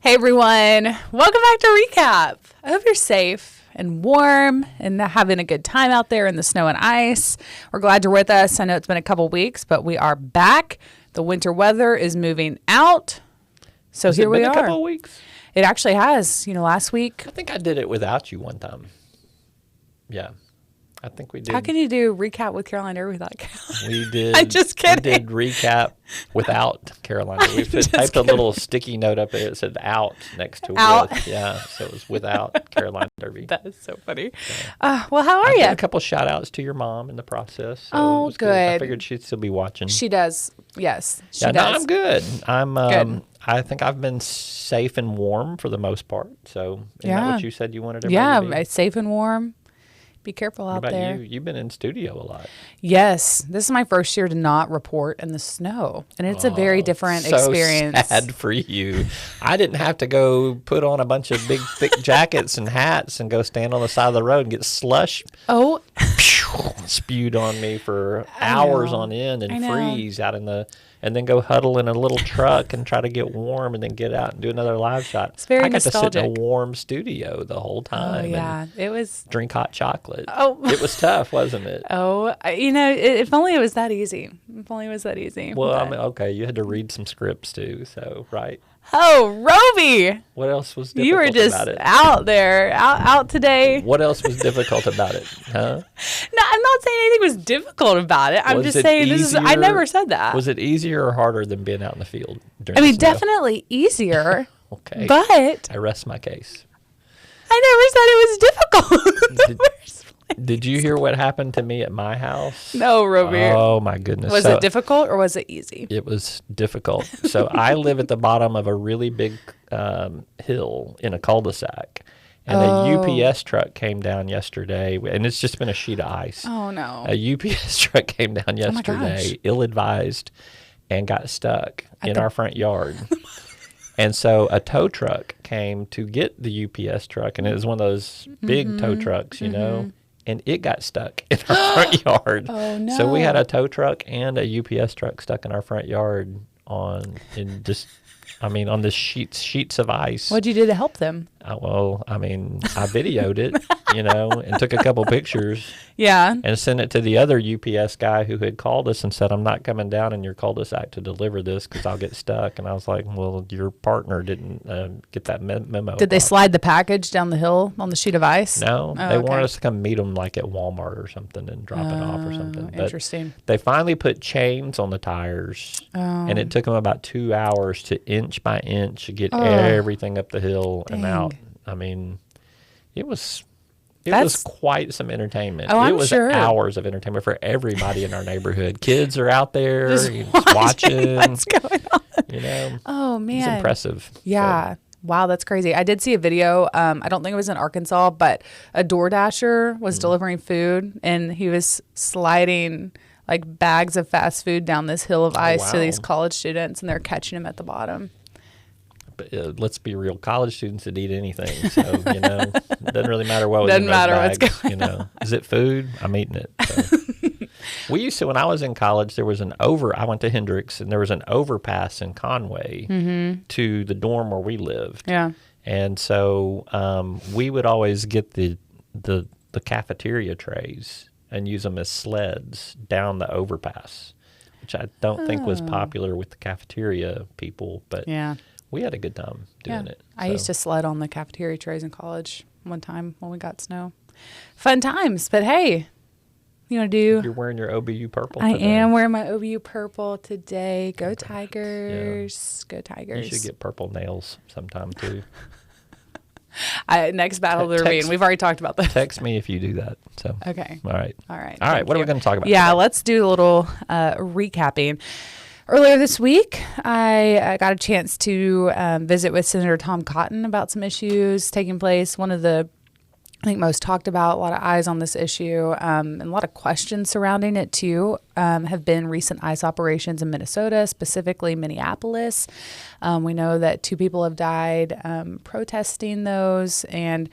Hey everyone, welcome back to Recap. I hope you're safe and warm and having a good time out there in the snow and ice. We're glad you're with us. I know it's been a couple weeks, but we are back. The winter weather is moving out. So here we are. Has it been a couple of weeks? It actually has. Last week. I think I did it without you one time. Yeah. I think we did. How can you do Recap with Caroline Derby without Caroline? We did. I'm just kidding. We did Recap without Caroline. We typed a little sticky note up there that said out next to Out. with. Yeah. So it was without Caroline Derby. That is so funny. Well, how are you? A couple shout outs to your mom in the process. So Oh, it was good. I figured she'd still be watching. She does. Yes, she No, does. I'm good. Good. I think I've been safe and warm for the most part. So isn't that what you said you wanted everybody to be? It's safe and warm. Be careful out What about there. you? You've been in studio a lot. Yes, this is my first year to not report in the snow, and it's a very different experience. Sad for you. I didn't have to go put on a bunch of big, thick jackets and hats and go stand on the side of the road and get slush Oh, spewed on me for hours on end and freeze out in the, and then go huddle in a little truck and try to get warm and then get out and do another live shot. It's very I got to sit in nostalgic. a warm studio the whole time. oh yeah, and it was. drink hot chocolate. Oh. It was tough, wasn't it? If only it was that easy. If only it was that easy. Well, I But- mean, okay, you had to read some scripts too, so right. Oh, Roby, What else was difficult you were just about it? out there, out today. What else was difficult about it? Huh? No, I'm not saying anything was difficult about it. I'm Was just it saying this is. I easier- never said that. Was it easier or harder than being out in the field during I mean, the snow? definitely easier. Okay. But I rest my case. I never said it was difficult. in the first place. Did you hear what happened to me at my house? No, Roby. Oh, my goodness. Was it difficult or was it easy? It was difficult. So I live at the bottom of a really big hill in a cul-de-sac. And a UPS truck came down yesterday, and it's just been a sheet of ice. Oh, no. A UPS truck came down my yesterday, gosh. ill-advised, and got stuck in our front yard. And so a tow truck came to get the UPS truck, and it was one of those big tow trucks, you know, and it got stuck in our front yard. Oh, no. So we had a tow truck and a UPS truck stuck in our front yard on the sheets of ice. What'd you do to help them? I videoed it, and took a couple pictures. Yeah. And sent it to the other UPS guy who had called us and said, I'm not coming down in your cul-de-sac to deliver this because I'll get stuck. And I was like, well, your partner didn't get that memo. Did they slide the package down the hill on the sheet of ice? No. Oh, they okay. wanted us to come meet them like at Walmart or something and drop it off or something. But Interesting. they finally put chains on the tires. And it took them about 2 hours to inch by inch get everything up the hill and out. I mean, it was quite some entertainment. Oh, it I'm was sure. hours of entertainment for everybody in our neighborhood. Kids are out there Just watching. What's going on? Oh, man. It's impressive. Yeah. So, Wow, that's crazy. I did see a video. I don't think it was in Arkansas, but a DoorDasher was delivering food, and he was sliding like bags of fast food down this hill of ice to wow. these college students, and they're catching him at the bottom. but let's be real. College students that eat anything, so it doesn't really matter what was Doesn't in those matter bags, what's going on. Is it food? I'm eating it. So. We used to, when I was in college, there was I went to Hendrix, and there was an overpass in Conway to the dorm where we lived. Yeah. And so we would always get the cafeteria trays and use them as sleds down the overpass, which I don't think was popular with the cafeteria people, but Yeah. we had a good time doing it. I used to sled on the cafeteria trays in college one time when we got snow. Fun times, but hey, you want to do? You're wearing your OBU purple I today. am wearing my OBU purple today. Go Tigers. Go Tigers. You should get purple nails sometime too. Next battle of the ravine. We've already talked about that. Text me if you do that. So Okay. All right. All right. All right. Thank What are you. we going to talk about? Yeah, today? let's do a little recapping. Earlier this week, I got a chance to visit with Senator Tom Cotton about some issues taking place. One of the, I think, most talked about, a lot of eyes on this issue, and a lot of questions surrounding it too, have been recent ICE operations in Minnesota, specifically Minneapolis. We know that 2 people have died protesting those, and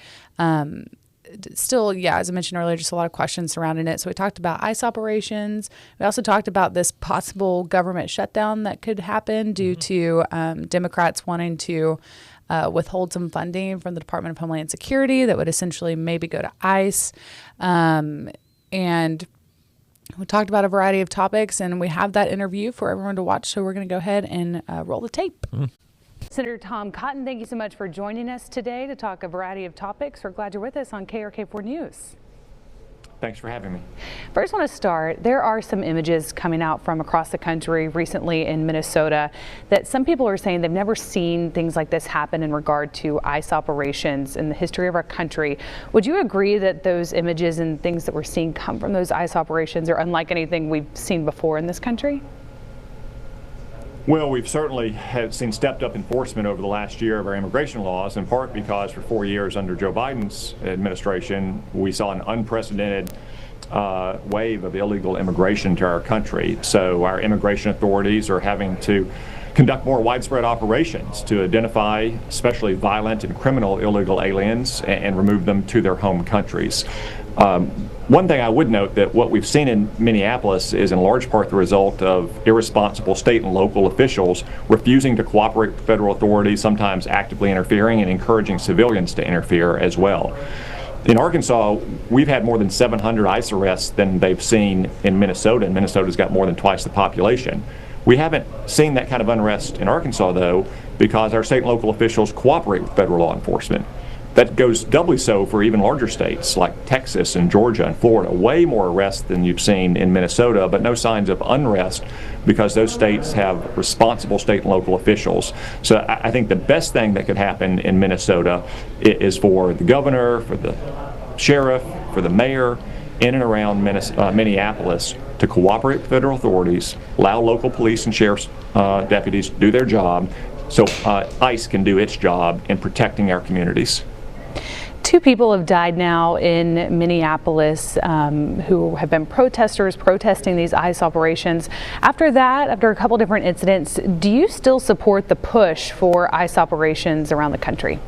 still, yeah, as I mentioned earlier, just a lot of questions surrounding it. So we talked about ICE operations. We also talked about this possible government shutdown that could happen due to Democrats wanting to withhold some funding from the Department of Homeland Security that would essentially maybe go to ICE. And we talked about a variety of topics, and we have that interview for everyone to watch. So we're going to go ahead and roll the tape. Senator Tom Cotton, thank you so much for joining us today to talk a variety of topics. We're glad you're with us on KRK4 News. Thanks for having me. First, I want to start. There are some images coming out from across the country recently in Minnesota that some people are saying they've never seen things like this happen in regard to ICE operations in the history of our country. Would you agree that those images and things that we're seeing come from those ICE operations are unlike anything we've seen before in this country? Well, we've certainly seen stepped up enforcement over the last year of our immigration laws, in part because for 4 years under Joe Biden's administration, we saw an unprecedented wave of illegal immigration to our country. So our immigration authorities are having to conduct more widespread operations to identify especially violent and criminal illegal aliens and remove them to their home countries. One thing I would note that what we've seen in Minneapolis is in large part the result of irresponsible state and local officials refusing to cooperate with federal authorities, sometimes actively interfering and encouraging civilians to interfere as well. In Arkansas, we've had more than 700 ICE arrests than they've seen in Minnesota, and Minnesota's got more than twice the population. We haven't seen that kind of unrest in Arkansas, though, because our state and local officials cooperate with federal law enforcement. That goes doubly so for even larger states like Texas and Georgia and Florida. Way more arrests than you've seen in Minnesota, but no signs of unrest because those states have responsible state and local officials. So I think the best thing that could happen in Minnesota is for the governor, for the sheriff, for the mayor in and around Minneapolis to cooperate with federal authorities, allow local police and sheriff's deputies to do their job so ICE can do its job in protecting our communities. 2 people have died now in Minneapolis who have been protesters protesting these ICE operations. After that, after a couple different incidents, do you still support the push for ICE operations around the country?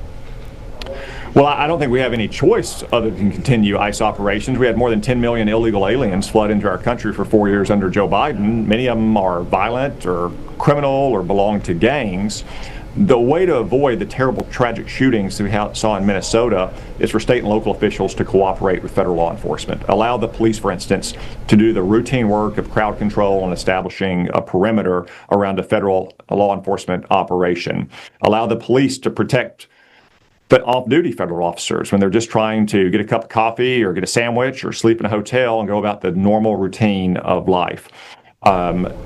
Well, I don't think we have any choice other than continue ICE operations. We had more than 10 million illegal aliens flood into our country for 4 years under Joe Biden. Many of them are violent or criminal or belong to gangs. The way to avoid the terrible tragic shootings that we saw in Minnesota is for state and local officials to cooperate with federal law enforcement. Allow the police, for instance, to do the routine work of crowd control and establishing a perimeter around a federal law enforcement operation. Allow the police to protect the off-duty federal officers when they're just trying to get a cup of coffee or get a sandwich or sleep in a hotel and go about the normal routine of life.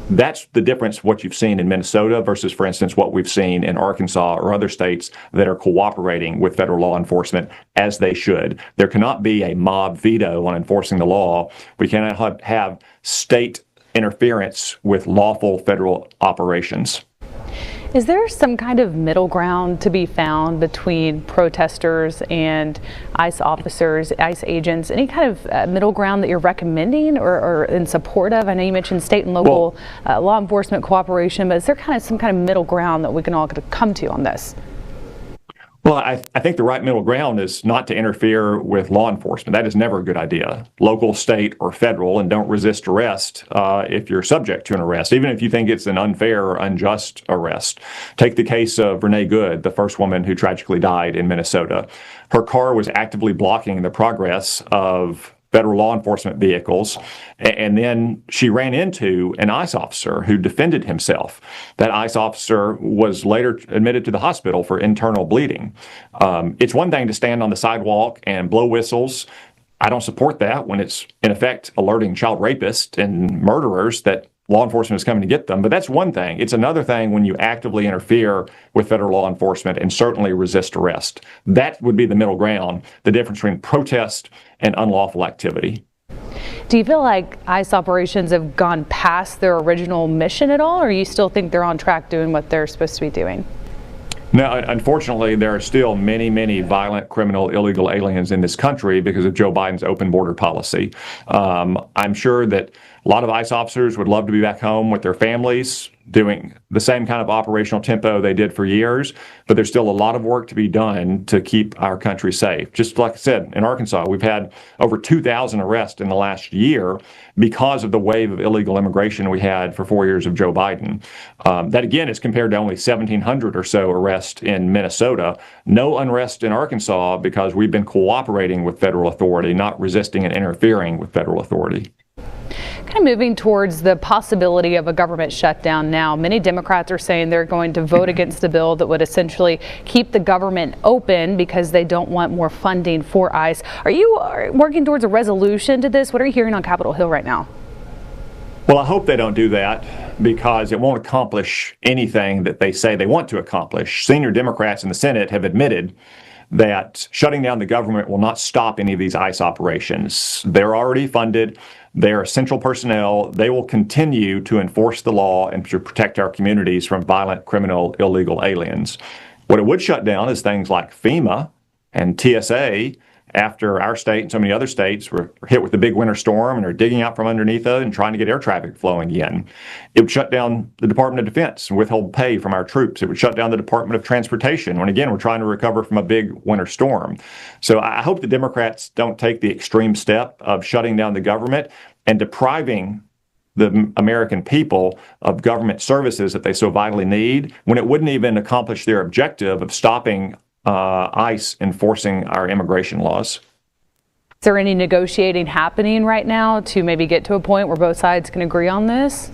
That's the difference, what you've seen in Minnesota versus, for instance, what we've seen in Arkansas or other states that are cooperating with federal law enforcement as they should. There cannot be a mob veto on enforcing the law. We cannot have state interference with lawful federal operations. Is there some kind of middle ground to be found between protesters and ICE officers, ICE agents? Any kind of middle ground that you're recommending or in support of? I know you mentioned state and local law enforcement cooperation, but is there some kind of middle ground that we can all come to on this? Well, I think the right middle ground is not to interfere with law enforcement. That is never a good idea, local, state, or federal, and don't resist arrest if you're subject to an arrest, even if you think it's an unfair or unjust arrest. Take the case of Renee Good, the first woman who tragically died in Minnesota. Her car was actively blocking the progress of federal law enforcement vehicles, and then she ran into an ICE officer who defended himself. That ICE officer was later admitted to the hospital for internal bleeding. It's one thing to stand on the sidewalk and blow whistles. I don't support that when it's, in effect, alerting child rapists and murderers that law enforcement is coming to get them. But that's one thing. It's another thing when you actively interfere with federal law enforcement and certainly resist arrest. That would be the middle ground, the difference between protest and unlawful activity. Do you feel like ICE operations have gone past their original mission at all, or you still think they're on track doing what they're supposed to be doing? Now, unfortunately, there are still many, many violent, criminal, illegal aliens in this country because of Joe Biden's open border policy. I'm sure that a lot of ICE officers would love to be back home with their families. doing the same kind of operational tempo they did for years, but there's still a lot of work to be done to keep our country safe. Just like I said, in Arkansas, we've had over 2,000 arrests in the last year because of the wave of illegal immigration we had for 4 years of Joe Biden. That, again, is compared to only 1,700 or so arrests in Minnesota. No unrest in Arkansas because we've been cooperating with federal authority, not resisting and interfering with federal authority. Kind of moving towards the possibility of a government shutdown now. Many Democrats are saying they're going to vote against a bill that would essentially keep the government open because they don't want more funding for ICE. Are you working towards a resolution to this? What are you hearing on Capitol Hill right now? Well, I hope they don't do that because it won't accomplish anything that they say they want to accomplish. Senior Democrats in the Senate have admitted that shutting down the government will not stop any of these ICE operations. They're already funded. They're essential personnel. They will continue to enforce the law and to protect our communities from violent, criminal, illegal aliens. What it would shut down is things like FEMA and TSA after our state and so many other states were hit with the big winter storm and are digging out from underneath it and trying to get air traffic flowing again. It would shut down the Department of Defense and withhold pay from our troops. It would shut down the Department of Transportation when, again, we're trying to recover from a big winter storm. So I hope the Democrats don't take the extreme step of shutting down the government and depriving the American people of government services that they so vitally need when it wouldn't even accomplish their objective of stopping ICE enforcing our immigration laws. Is there any negotiating happening right now to maybe get to a point where both sides can agree on this?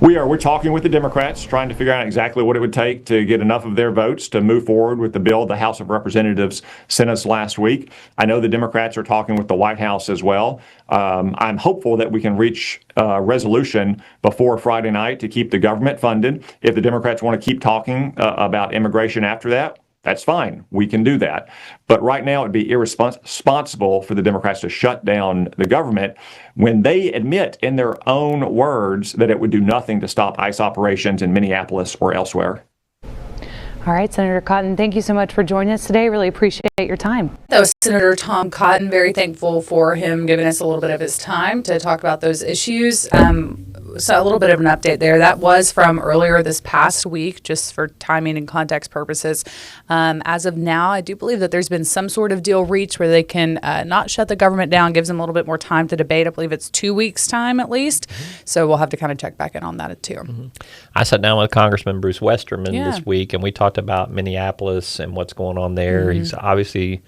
We're talking with the Democrats, trying to figure out exactly what it would take to get enough of their votes to move forward with the bill the House of Representatives sent us last week. I know the Democrats are talking with the White House as well. I'm hopeful that we can reach a resolution before Friday night to keep the government funded. If the Democrats want to keep talking about immigration after that, that's fine. We can do that. But right now, it'd be irresponsible for the Democrats to shut down the government when they admit in their own words that it would do nothing to stop ICE operations in Minneapolis or elsewhere. All right, Senator Cotton, thank you so much for joining us today. Really appreciate your time. That was Senator Tom Cotton. Very thankful for him giving us a little bit of his time to talk about those issues. So a little bit of an update there. That was from earlier this past week, just for timing and context purposes. As of now, I do believe that there's been some sort of deal reached where they can not shut the government down, gives them a little bit more time to debate. I believe it's 2 weeks' time at least. So we'll have to kind of check back in on that too. I sat down with Congressman Bruce Westerman this week, and we talked about Minneapolis and what's going on there. He's obviously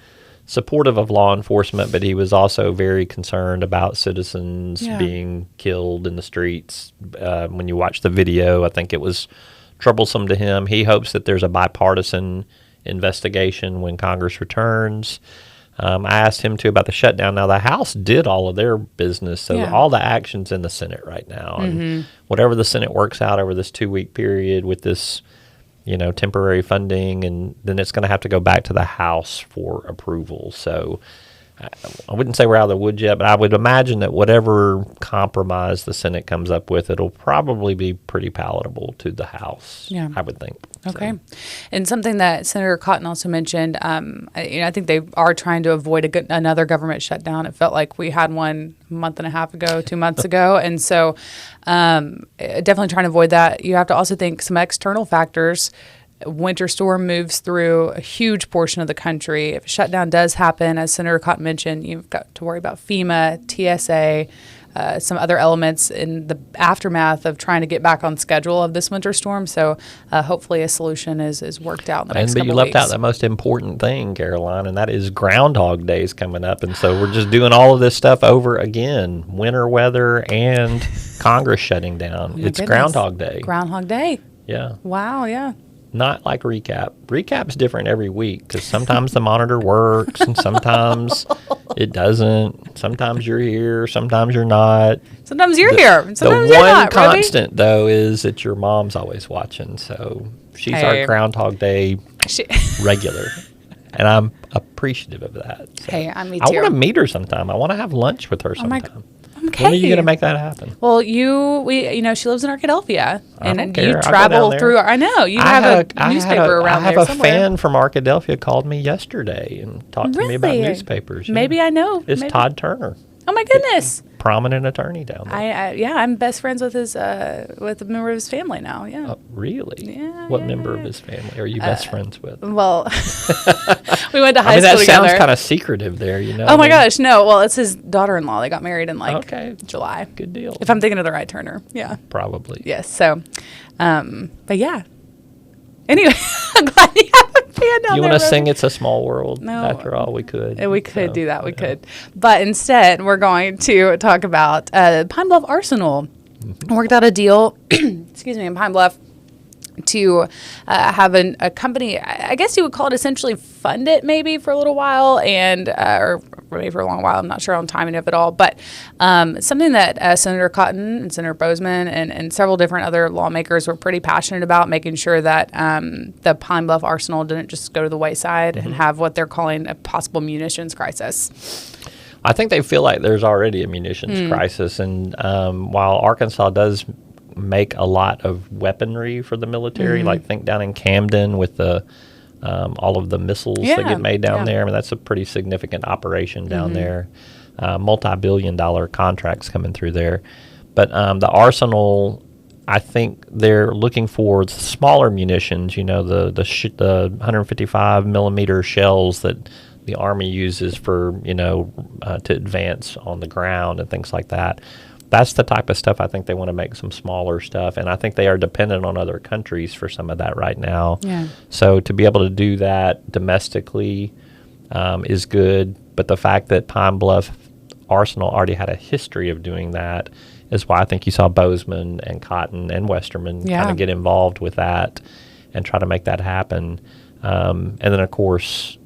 supportive of law enforcement, but he was also very concerned about citizens being killed in the streets. When you watch the video, I think it was troublesome to him. He hopes that there's a bipartisan investigation when Congress returns. I asked him, too, about the shutdown. Now, the House did all of their business, so all the action's in the Senate right now. And whatever the Senate works out over this 2-week period with this temporary funding, and then it's going to have to go back to the House for approval. So I wouldn't say we're out of the woods yet, but I would imagine that whatever compromise the Senate comes up with, it'll probably be pretty palatable to the House, I would think. Okay. So. And something that Senator Cotton also mentioned, I think they are trying to avoid another government shutdown. It felt like we had one a month and a half ago, 2 months ago. And so definitely trying to avoid that. You have to also think some external factors. Winter storm moves through a huge portion of the country. If a shutdown does happen, as Senator Cotton mentioned, you've got to worry about FEMA, TSA, some other elements in the aftermath of trying to get back on schedule of this winter storm. So hopefully a solution is worked out in the next couple weeks. But you left out the most important thing, Caroline, and that is Groundhog Day is coming up. And so we're just doing all of this stuff over again, winter weather and Congress shutting down. It's goodness. Groundhog Day. Groundhog Day. Yeah. Wow, yeah. Not like Recap. Recap's different every week because sometimes the monitor works and sometimes it doesn't. Sometimes you're here, sometimes you're not. Sometimes you're here, and sometimes you're not. The one constant, though, is that your mom's always watching. So she's our Groundhog Day regular. And I'm apprecitive of that. So me too. I want to meet her sometime. I want to have lunch with her sometime. Okay. When are you going to make that happen? Well, she lives in Arkadelphia, and you care. travel through. I know you have a newspaper around there somewhere. I have a fan from Arkadelphia called me yesterday and talked to me about newspapers. Maybe I know. It's Todd Turner. Oh my goodness. Prominent attorney down there. I'm best friends with his with a member of his family now. Yeah. Really? Yeah. What member of his family are you best friends with? Well, we went to high school that together. sounds kind of secretive there, you know. Oh my gosh, no. Well, it's his daughter-in-law. They got married in July. Good deal. If I'm thinking of the right Turner. Yeah. Probably. Yes. So, but yeah. Anyway, I'm glad you have a fan down You there. want to sing "It's a Small World"? No. After all, we could. We could do that. We could. But instead, we're going to talk about Pine Bluff Arsenal. Worked out a deal, excuse me, in Pine Bluff to have a company, I guess you would call it essentially fund it maybe for a little while and or maybe for a long while. I'm not sure on timing of it all. But something that Senator Cotton and Senator Bozeman and several different other lawmakers were pretty passionate about, making sure that the Pine Bluff Arsenal didn't just go to the wayside and have what they're calling a possible munitions crisis. I think they feel like there's already a munitions crisis. And while Arkansas does make a lot of weaponry for the military, like think down in Camden with the all of the missiles that get made down there. I mean, that's a pretty significant operation down there. Multi-billion-dollar contracts coming through there. But the arsenal, I think they're looking for smaller munitions, you know, the 155 millimeter shells that the Army uses for, you know, to advance on the ground and things like that. That's the type of stuff I think they want to make some smaller stuff. And I think they are dependent on other countries for some of that right now. Yeah. So to be able to do that domestically is good. But the fact that Pine Bluff Arsenal already had a history of doing that is why I think you saw Bozeman and Cotton and Westerman kind of get involved with that and try to make that happen. And then, of course,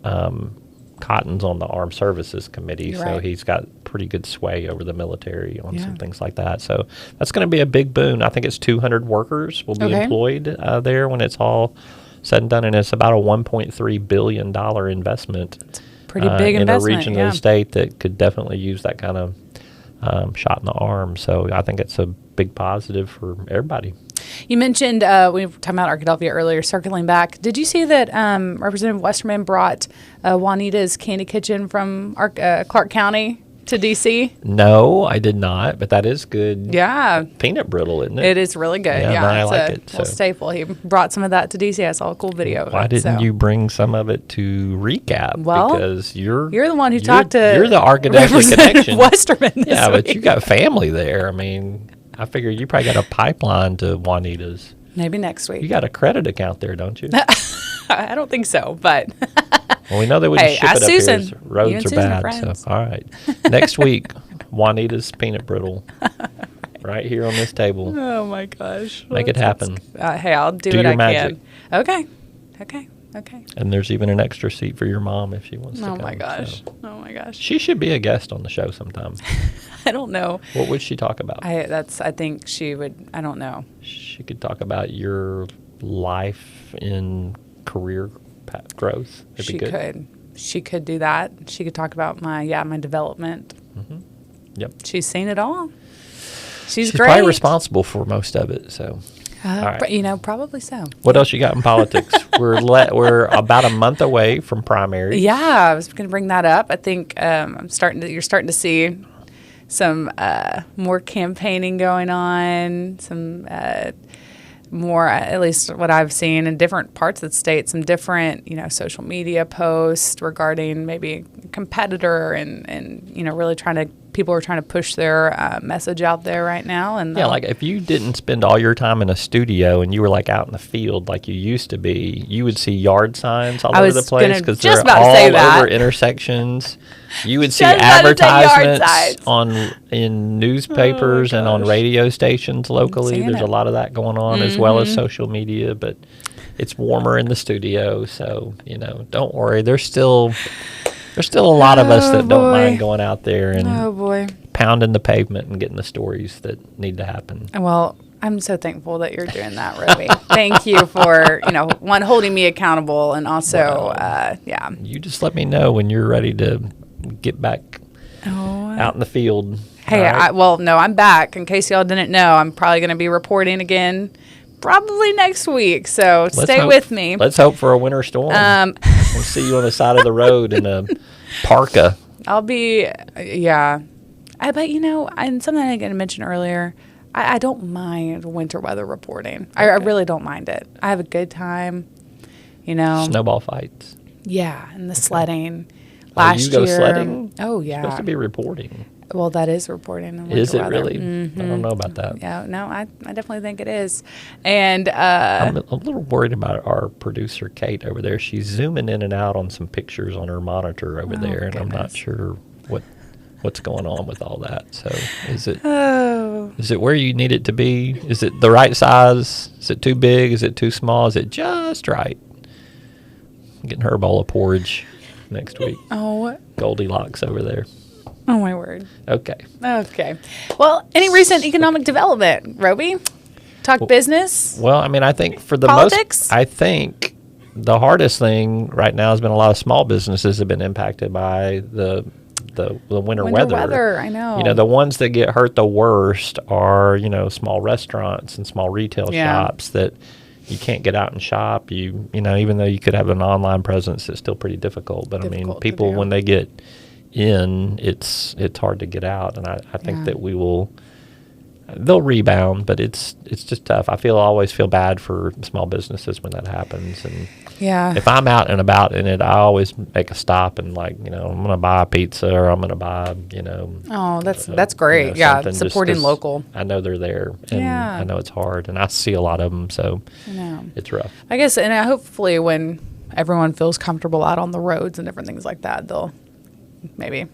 Cotton's on the Armed Services Committee, so he's got pretty good sway over the military on some things like that. So that's going to be a big boon. I think it's 200 workers will be employed there when it's all said and done, and it's about a $1.3 billion investment. It's pretty big investment, in a region of the state that could definitely use that kind of shot in the arm. So I think it's a big positive for everybody. You mentioned, we were talking about Arkadelphia earlier, circling back. Did you see that Representative Westerman brought Juanita's Candy Kitchen from Clark County to D.C.? No, I did not, but that is good. Yeah. Peanut brittle, isn't it? It is really good. Yeah, I like it. It's a staple. He brought some of that to D.C. I saw a cool video of Why it. didn't you bring some of it to recap? Well, because you're the one who talked to You're the Arkadelphia connection. Westerman this yeah, week. but you got family there. I mean, I figure you probably got a pipeline to Juanita's. Maybe next week. You got a credit account there, don't you? I don't think so, but well, we know they wouldn't ship it up Susan. here. Roads are Susan are bad. friends. So, all right. Next week, Juanita's peanut brittle. Right here on this table. Oh my gosh. Make it happen. Hey, I'll do Do what your I magic. can. Okay. And there's even an extra seat for your mom if she wants to come. Oh my gosh. So. Oh my gosh. She should be a guest on the show sometime. I don't know. What would she talk about? I think she would. I don't know. She could talk about your life in career growth. It'd She be good. could. She could do that. She could talk about my development. Mm-hmm. Yep. She's seen it all. She's probably great. responsible for most of it. So, all right. Probably so. What else you got in politics? We're about a month away from primary. Yeah, I was going to bring that up. I think you're starting to see some more campaigning going on, some more, at least what I've seen in different parts of the state, some different, social media posts regarding maybe a competitor and really people are trying to push their message out there right now. And yeah, like if you didn't spend all your time in a studio and you were like out in the field like you used to be, you would see yard signs all over the place because they're all over intersections. You would see advertisements in newspapers and on radio stations locally. There's a lot of that going on as well as social media, but it's warmer in the studio, so don't worry. There's still a lot of us that don't mind going out there and pounding the pavement and getting the stories that need to happen. Well, I'm so thankful that you're doing that, Roby. Thank you for, holding me accountable and also, You just let me know when you're ready to get back out in the field. Hey, right? I'm back. In case y'all didn't know, I'm probably going to be reporting again probably next week, so stay with me. Let's hope for a winter storm. We'll see you on the side of the road in a parka. I'll be, But and something I didn't mention earlier, I don't mind winter weather reporting. I really don't mind it. I have a good time. Snowball fights. Yeah, and the sledding. Last you go year, sledding? Oh yeah, It's supposed to be reporting. Well, that is reporting. In winter Is it weather. really? Mm-hmm. I don't know about that. Yeah, no, I definitely think it is. And I'm a little worried about our producer Kate over there. She's zooming in and out on some pictures on her monitor over there, and I'm not sure what's going on with all that. So is it where you need it to be? Is it the right size? Is it too big? Is it too small? Is it just right? I'm getting her a bowl of porridge next week. Oh, Goldilocks over there. Oh my word. Okay. Well, any recent economic development, Roby? Talk business. Well, I mean, I think for the Politics? I think the hardest thing right now has been a lot of small businesses have been impacted by the winter weather. I know. The ones that get hurt the worst are, small restaurants and small retail shops that you can't get out and shop. Even though you could have an online presence, it's still pretty difficult. But I mean, people when they get in, it's hard to get out, and I think that they'll rebound, but it's just tough. I always feel bad for small businesses when that happens, and if I'm out and about in it, I always make a stop and I'm gonna buy a pizza or I'm gonna buy that's great. Supporting local. I know they're there, and I know it's hard, and I see a lot of them, so it's rough. I guess, and hopefully when everyone feels comfortable out on the roads and different things like that, they'll maybe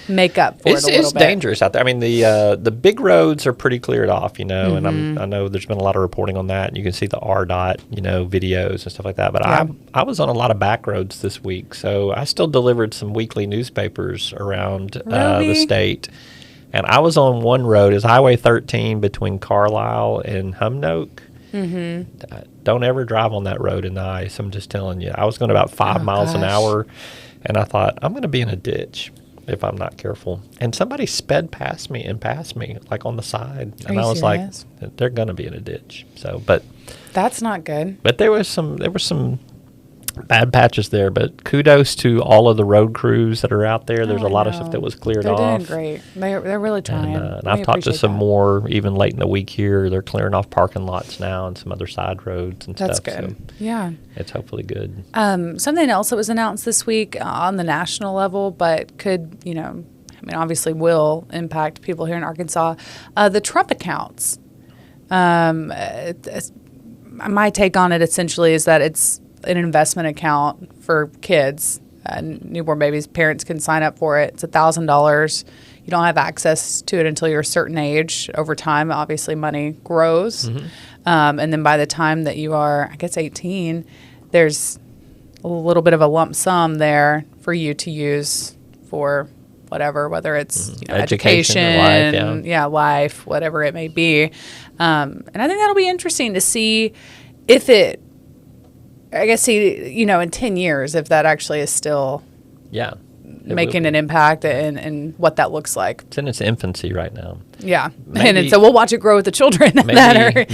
make up for it a little bit. It's dangerous out there. I mean, the big roads are pretty cleared off, and I know there's been a lot of reporting on that, and you can see the RDOT, videos and stuff like that. But I was on a lot of back roads this week, so I still delivered some weekly newspapers around the state. And I was on one road, is Highway 13 between Carlisle and Humnoke. Mm-hmm. Don't ever drive on that road in the ice. I'm just telling you. I was going about 5 miles an hour. And I thought, I'm going to be in a ditch if I'm not careful. And somebody sped past me, like on the side. And I was serious? Like, they're going to be in a ditch. So, but that's not good. But there were some bad patches there. But kudos to all of the road crews that are out there. There's a lot of stuff that was cleared off. They're doing great. They're really trying. And I've talked to some more even late in the week here. They're clearing off parking lots now and some other side roads and stuff. That's good. So yeah. It's hopefully good. Something else that was announced this week on the national level, but could, obviously will impact people here in Arkansas, the Trump accounts. My take on it essentially is that it's an investment account for kids, newborn babies. Parents can sign up for it. It's $1,000. You don't have access to it until you're a certain age. Over time, obviously, money grows. Mm-hmm. And then by the time that you are, I guess, 18, there's a little bit of a lump sum there for you to use for whatever, whether it's education, life, whatever it may be. And I think that'll be interesting to see if it, in 10 years, if that actually is still making an impact and what that looks like. It's in its infancy right now. Yeah. And so we'll watch it grow with the children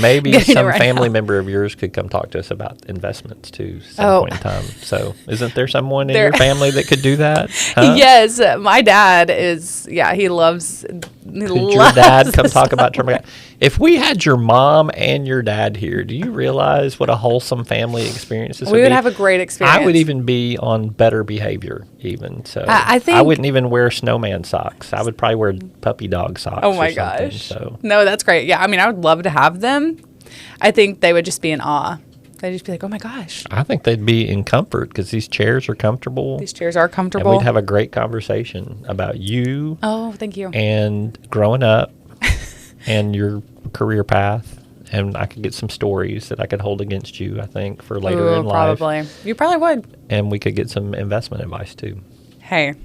maybe some family member of yours could come talk to us about investments too some point in time. So isn't there someone in your family that could do that? Huh? Yes. My dad is, he loves. Could your dad come talk about Trump? If we had your mom and your dad here, do you realize what a wholesome family experience this would be? We would have a great experience. I would even be on better behavior even. So I think I wouldn't even wear snowman socks. I would probably wear puppy dog socks. Oh my gosh. So. No, that's great. Yeah, I would love to have them. I think they would just be in awe. They'd just be like, oh my gosh. I think they'd be in comfort because these chairs are comfortable. These chairs are comfortable. And we'd have a great conversation about you. Oh, thank you. And growing up and your career path. And I could get some stories that I could hold against you, I think, for later in life. Probably. You probably would. And we could get some investment advice, too. Hey.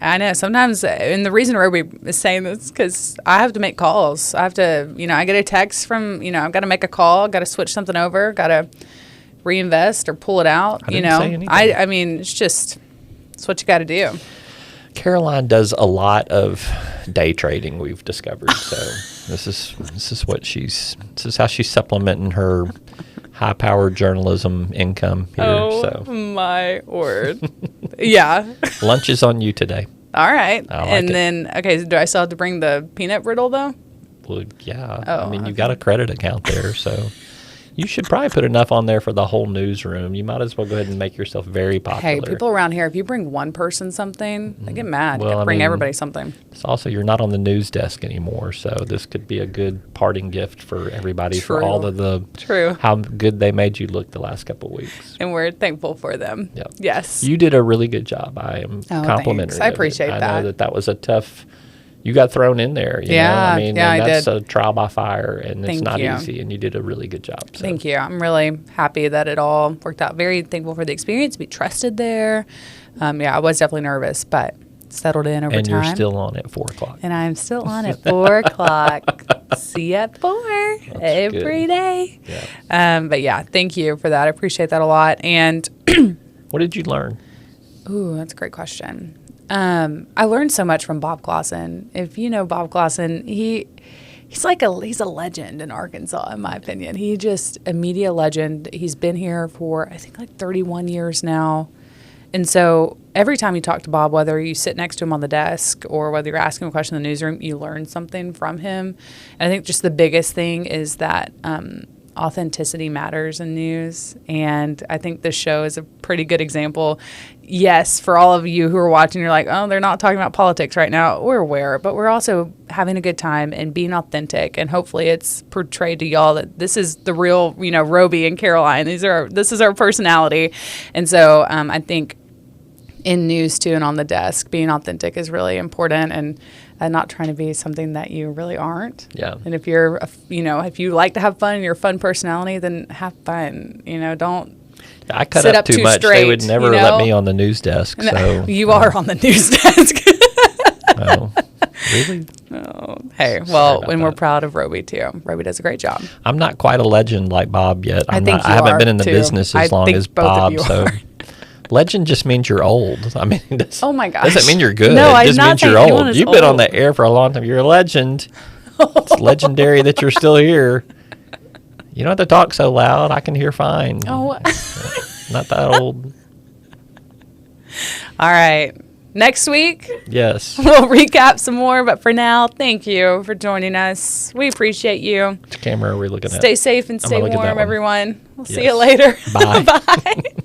I know. Sometimes, and the reason Roby is saying this because I have to make calls. I have to, I get a text from, I've got to make a call, got to switch something over, got to reinvest or pull it out. I didn't say anything. It's what you got to do. Caroline does a lot of day trading, we've discovered. So this is how she's supplementing her high-powered journalism income here. Oh, my word. Yeah. Lunch is on you today. All right. I like and it. then, okay, so do I still have to bring the peanut brittle, though? Well, yeah. Oh, I mean, okay. you've got a credit account there, so you should probably put enough on there for the whole newsroom. You might as well go ahead and make yourself very popular. Hey, people around here, if you bring one person something, they get mad. Well, You I bring mean, everybody something. It's also, you're not on the news desk anymore, so this could be a good parting gift for everybody for True. all of the True. how good they made you look the last couple of weeks. And we're thankful for them. Yep. Yes. You did a really good job. I am complimentary. thanks. I of it. appreciate I that. know that was a tough. You got thrown in there. You know? Yeah, I mean, yeah, and I that's did. a trial by fire, and it's Thank not you. easy. And you did a really good job. So. Thank you. I'm really happy that it all worked out. Very thankful for the experience, to be trusted there. Yeah, I was definitely nervous, but settled in over And time. you're still on at 4:00. And I'm still on at 4 o'clock. See you at 4 every good. day. Yeah. But yeah, thank you for that. I appreciate that a lot. And What did you learn? ooh, that's a great question. I learned so much from Bob Clausen. If you know Bob Clausen, he's a legend in Arkansas, in my opinion. He just a media legend. He's been here for I think like 31 years now. And so every time you talk to Bob, whether you sit next to him on the desk or whether you're asking a question in the newsroom, you learn something from him. And I think just the biggest thing is that authenticity matters in news. And I think this show is a pretty good example. Yes, for all of you who are watching, you're like, oh, they're not talking about politics right now. We're aware, but we're also having a good time and being authentic. And hopefully it's portrayed to y'all that this is the real, Roby and Caroline. This is our personality. And so I think in news too and on the desk, being authentic is really important and not trying to be something that you really aren't. Yeah. And if you're, if you like to have fun and you're a fun personality, then have fun. Don't I cut sit up too much. straight, They would never let me on the news desk. So you are on the news desk. Oh, really? Oh, hey, well, about and we're that. proud of Roby too. Roby does a great job. I'm not quite a legend like Bob yet. I think I you haven't are, been in the too. business I as long think as both of Bob. you So are. legend just means you're old. I mean, Oh my gosh. doesn't mean you're good. No, it I'm just not means you're saying anyone old. is You've been on old. the air for a long time. You're a legend. It's legendary that you're still here. You don't have to talk so loud. I can hear fine. Oh. Not that old. All right. Next week, Yes. we'll recap some more. But for now, thank you for joining us. We appreciate you. Which camera are we looking at? Stay safe and I'm stay gonna look at that warm, one. everyone. We'll see Yes. you later. Bye. Bye.